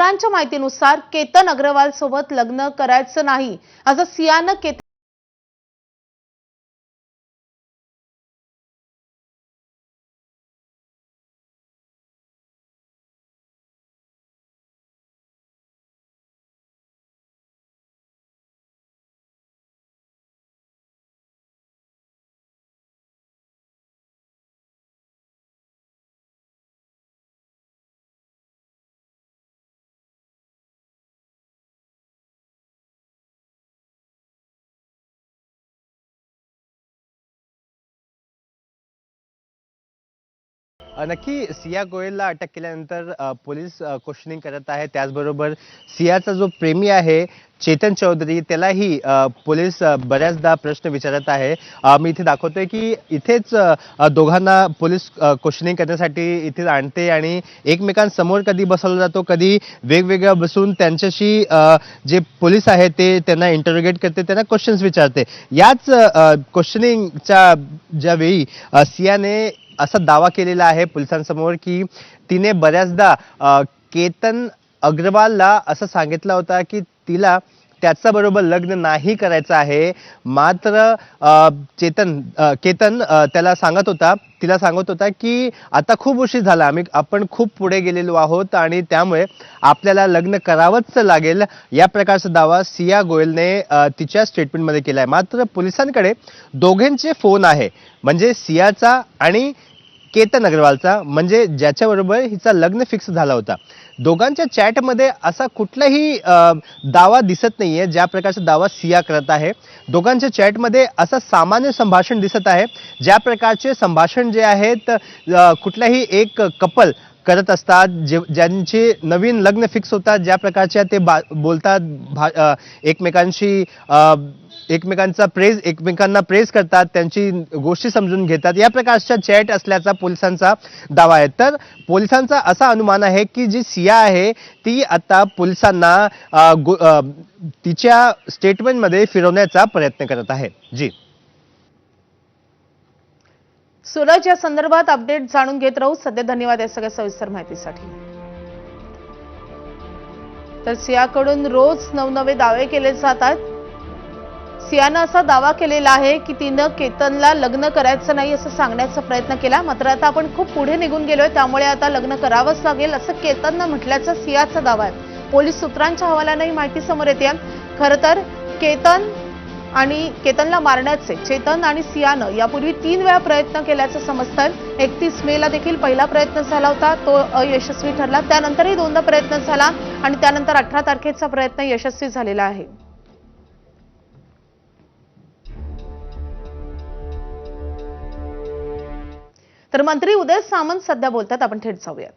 सूत्रांच्या माहितीनुसार केतन अग्रवाल सोबत लग्न करायचं नाही असं सियानं नक्की सिया गोयलला अटक केल्यानंतर पोलीस क्वेश्चनिंग करत आहे. त्याचबरोबर सियाचा जो प्रेमी आहे चेतन चौधरी त्यालाही पोलीस बऱ्याचदा प्रश्न विचारत आहे. मी इथे दाखवतोय की इथेच दोघांना पोलीस क्वेश्चनिंग करण्यासाठी इथे आणते आणि एकमेकांसमोर कधी बसवला जातो, कधी वेगवेगळ्या बसून त्यांच्याशी जे पोलीस आहेत ते त्यांना इंटरोगेट करते, त्यांना क्वेश्चन्स विचारते. याच क्वेश्चनिंगच्या ज्या वेळी सियाने असा दावा केलेला आहे पोलिसांसमोर की तिने बऱ्याचदा केतन अग्रवालला असं सांगितलं होतं की तिला त्याच्याबरोबर लग्न नाही करायचं आहे. मात्र केतन तिला सांगत होता की आता खूप उशीर झाला, आपण खूप पुढे गेलेलो आहोत आणि त्यामुळे आपल्याला लग्न करावंच लागेल. या प्रकारचा दावा सिया गोयलने तिच्या स्टेटमेंटमध्ये केलाय. मात्र पोलिसांकडे दोघांचे फोन आहे, म्हणजे सियाचा आणि केतन अग्रवालचा, म्हणजे ज्याच्याबरोबर हिचा लग्न फिक्स झाला होता. दोघांच्या चॅटमध्ये असा कुठलाही दावा दिसत नाहीये ज्या प्रकारचा दावा सिया करत आहे. दोघांच्या चॅटमध्ये असं सामान्य संभाषण दिसत आहे, ज्या प्रकारचे संभाषण जे आहेत कुठलाही एक कपल करत असतात, ज्यांचे नवीन लग्न फिक्स होतात, ज्या प्रकारच्या ते बोलतात, एकमेकांशी एकमेकांना प्रेज करतात, त्यांची गोष्टी समजून घेतात. या प्रकारच्या चॅट असल्याचा पोलिसांचा दावा आहे. तर पोलिसांचा असा अनुमान आहे की जी सिया आहे ती आता पोलिसांना तिच्या स्टेटमेंटमध्ये फिरवण्याचा प्रयत्न करत आहे. जी सूरज, या संदर्भात अपडेट जाणून घेत राहू. सध्या धन्यवाद या सगळ्या सविस्तर माहितीसाठी. तर सियाकडून रोज नवनवे दावे केले जातात. सियानं असा दावा केलेला आहे की तिनं केतनला लग्न करायचं नाही असं सांगण्याचा प्रयत्न केला. मात्र आता आपण खूप पुढे निघून गेलोय, त्यामुळे आता लग्न करावंच लागेल असं केतननं म्हटल्याचा सियाचा दावा आहे. पोलीस सूत्रांच्या हवाल्याने ही माहिती समोर येते. खरं तर केतनला मारण्याचे चेतन आणि सियानं यापूर्वी 3 वेळा प्रयत्न केल्याचं समजतंय. 31 मेला देखील पहिला प्रयत्न झाला होता, तो अयशस्वी ठरला. त्यानंतरही 2दा प्रयत्न झाला आणि त्यानंतर 18 तारखेचा प्रयत्न यशस्वी झालेला आहे. तर मंत्री उदय सामंत सध्या बोलतात, आपण थेट जाऊयात.